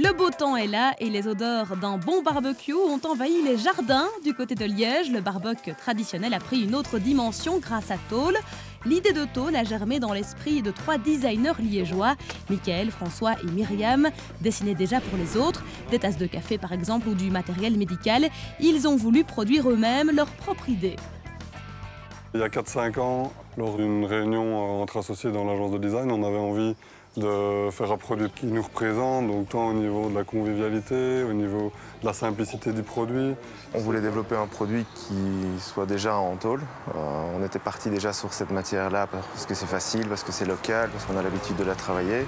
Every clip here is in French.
Le beau temps est là et les odeurs d'un bon barbecue ont envahi les jardins. Du côté de Liège, le barbecue traditionnel a pris une autre dimension grâce à Tôle. L'idée de Tôle a germé dans l'esprit de 3 designers liégeois, Michael, François et Myriam, dessinés déjà pour les autres, des tasses de café par exemple ou du matériel médical. Ils ont voulu produire eux-mêmes leur propre idée. Il y a 4-5 ans, lors d'une réunion entre associés dans l'agence de design, on avait envie de faire un produit qui nous représente, donc tant au niveau de la convivialité, au niveau de la simplicité du produit. On voulait développer un produit qui soit déjà en tôle. On était parti déjà sur cette matière-là parce que c'est facile, parce que c'est local, parce qu'on a l'habitude de la travailler.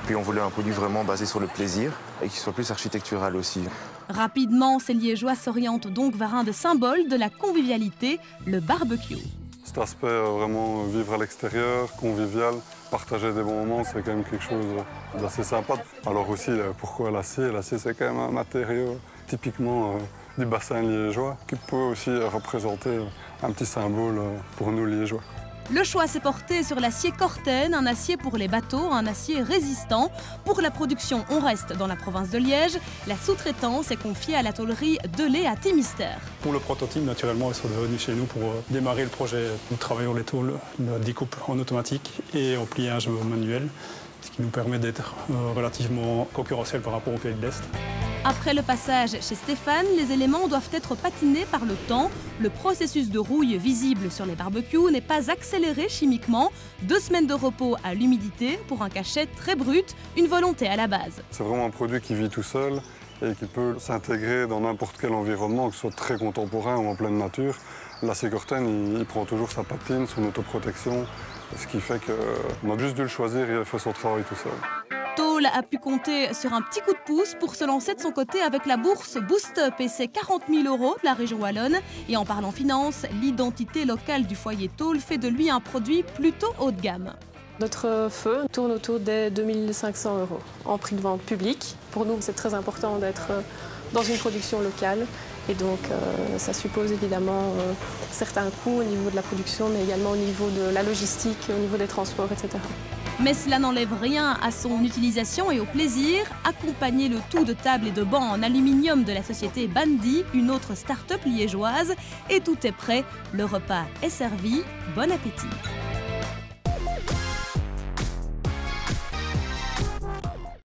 Puis on voulait un produit vraiment basé sur le plaisir et qui soit plus architectural aussi. Rapidement, ces Liégeois s'orientent donc vers un des symboles de la convivialité, le barbecue. Cet aspect vraiment vivre à l'extérieur, convivial, partager des bons moments, c'est quand même quelque chose d'assez sympa. Alors aussi, pourquoi l'acier? L'acier, c'est quand même un matériau typiquement du bassin liégeois qui peut aussi représenter un petit symbole pour nous Liégeois. Le choix s'est porté sur l'acier Corten, un acier pour les bateaux, un acier résistant. Pour la production, on reste dans la province de Liège. La sous-traitance est confiée à la tôlerie Delay à Thémistère. Pour le prototype, naturellement, ils sont venus chez nous pour démarrer le projet. Nous travaillons les tôles, la découpe en automatique et en pliage manuel, ce qui nous permet d'être relativement concurrentiel par rapport au pays de l'Est. Après le passage chez Stéphane, les éléments doivent être patinés par le temps. Le processus de rouille visible sur les barbecues n'est pas accéléré chimiquement. 2 semaines de repos à l'humidité pour un cachet très brut, une volonté à la base. C'est vraiment un produit qui vit tout seul et qui peut s'intégrer dans n'importe quel environnement, que ce soit très contemporain ou en pleine nature. L'acier Corten, il prend toujours sa patine, son autoprotection, ce qui fait qu'on a juste dû le choisir et il fait son travail tout seul. Tôle a pu compter sur un petit coup de pouce pour se lancer de son côté avec la bourse Boost Up et ses 40 000 € de la région wallonne. Et en parlant finance, l'identité locale du foyer Tôle fait de lui un produit plutôt haut de gamme. Notre feu tourne autour des 2 500 € en prix de vente public. Pour nous, c'est très important d'être dans une production locale. Et donc, ça suppose évidemment certains coûts au niveau de la production, mais également au niveau de la logistique, au niveau des transports, etc. Mais cela n'enlève rien à son utilisation et au plaisir. Accompagner le tout de tables et de bancs en aluminium de la société Bandy, une autre start-up liégeoise. Et tout est prêt, le repas est servi. Bon appétit!